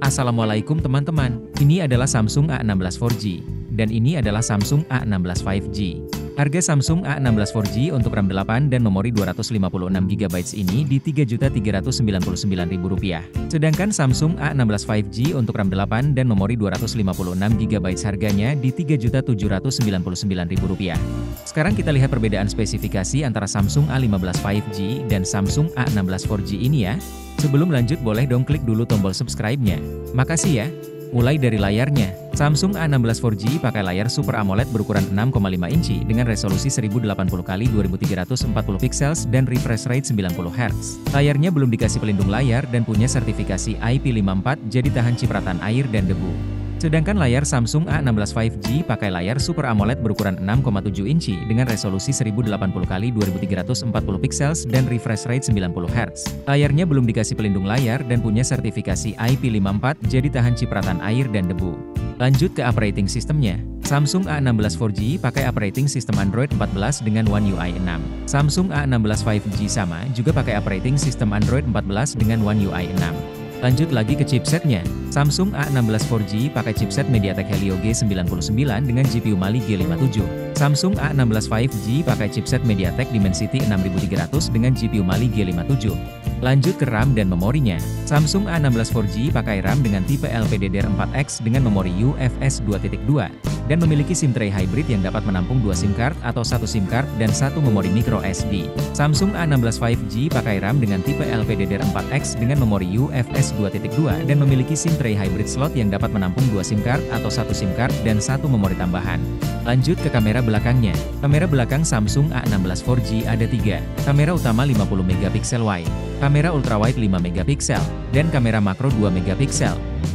Assalamualaikum teman-teman, ini adalah Samsung A16 4G, dan ini adalah Samsung A16 5G. Harga Samsung A16 4G untuk RAM 8 dan memori 256GB ini di Rp3.399.000. Sedangkan Samsung A16 5G untuk RAM 8 dan memori 256GB harganya di Rp3.799.000. Sekarang kita lihat perbedaan spesifikasi antara Samsung A15 5G dan Samsung A16 4G ini ya. Sebelum lanjut boleh dong klik dulu tombol subscribe-nya. Makasih ya. Mulai dari layarnya, Samsung A16 4G pakai layar Super AMOLED berukuran 6,5 inci dengan resolusi 1080x2340 pixels dan refresh rate 90 Hz. Layarnya belum dikasih pelindung layar dan punya sertifikasi IP54 jadi tahan cipratan air dan debu. Sedangkan layar Samsung A16 5G pakai layar Super AMOLED berukuran 6,7 inci dengan resolusi 1080x2340 pixels dan refresh rate 90 Hz. Layarnya belum dikasih pelindung layar dan punya sertifikasi IP54 jadi tahan cipratan air dan debu. Lanjut ke operating systemnya. Samsung A16 4G pakai operating system Android 14 dengan One UI 6. Samsung A16 5G sama juga pakai operating system Android 14 dengan One UI 6. Lanjut lagi ke chipsetnya. Samsung A16 4G pakai chipset MediaTek Helio G99 dengan GPU Mali G57. Samsung A16 5G pakai chipset MediaTek Dimensity 6300 dengan GPU Mali G57. Lanjut ke RAM dan memorinya. Samsung A16 4G pakai RAM dengan tipe LPDDR4X dengan memori UFS 2.2 dan memiliki SIM tray hybrid yang dapat menampung 2 SIM card atau 1 SIM card dan 1 memori micro SD. Samsung A16 5G pakai RAM dengan tipe LPDDR4X dengan memori UFS 2.2 dan memiliki SIM tray hybrid slot yang dapat menampung 2 SIM card atau 1 SIM card dan 1 memori tambahan. Lanjut ke kamera belakangnya. Kamera belakang Samsung A16 4G ada 3. Kamera utama 50MP wide, kamera ultrawide 5MP, dan kamera makro 2MP.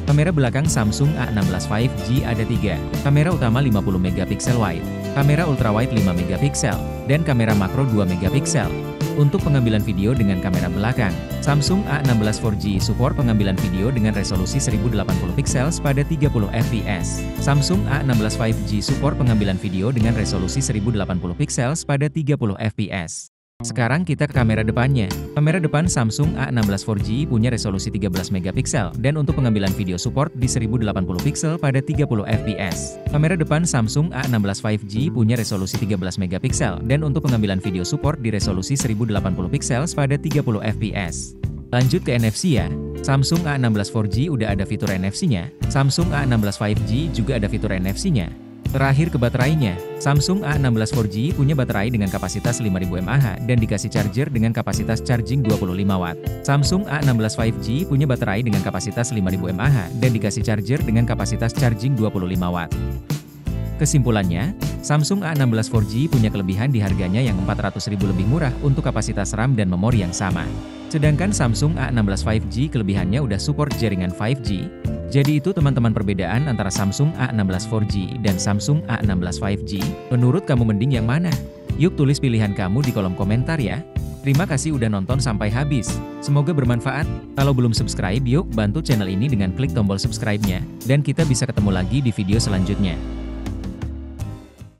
Kamera belakang Samsung A16 5G ada 3. Kamera utama 50MP wide, kamera ultrawide 5MP, dan kamera makro 2MP. Untuk pengambilan video dengan kamera belakang, Samsung A16 4G support pengambilan video dengan resolusi 1080 pixels pada 30fps. Samsung A16 5G support pengambilan video dengan resolusi 1080 pixels pada 30fps. Sekarang kita ke kamera depannya. Kamera depan Samsung A16 4G punya resolusi 13MP dan untuk pengambilan video support di 1080 pixel pada 30fps. Kamera depan Samsung A16 5G punya resolusi 13MP dan untuk pengambilan video support di resolusi 1080 pixel pada 30fps. Lanjut ke NFC ya. Samsung A16 4G udah ada fitur NFC-nya. Samsung A16 5G juga ada fitur NFC-nya. Terakhir ke baterainya, Samsung A16 4G punya baterai dengan kapasitas 5000 mAh dan dikasih charger dengan kapasitas charging 25W. Samsung A16 5G punya baterai dengan kapasitas 5000 mAh dan dikasih charger dengan kapasitas charging 25W. Kesimpulannya, Samsung A16 4G punya kelebihan di harganya yang Rp400.000 lebih murah untuk kapasitas RAM dan memori yang sama. Sedangkan Samsung A16 5G kelebihannya udah support jaringan 5G. Jadi itu teman-teman perbedaan antara Samsung A16 4G dan Samsung A16 5G. Menurut kamu mending yang mana? Yuk tulis pilihan kamu di kolom komentar ya. Terima kasih udah nonton sampai habis. Semoga bermanfaat. Kalau belum subscribe yuk bantu channel ini dengan klik tombol subscribe-nya. Dan kita bisa ketemu lagi di video selanjutnya.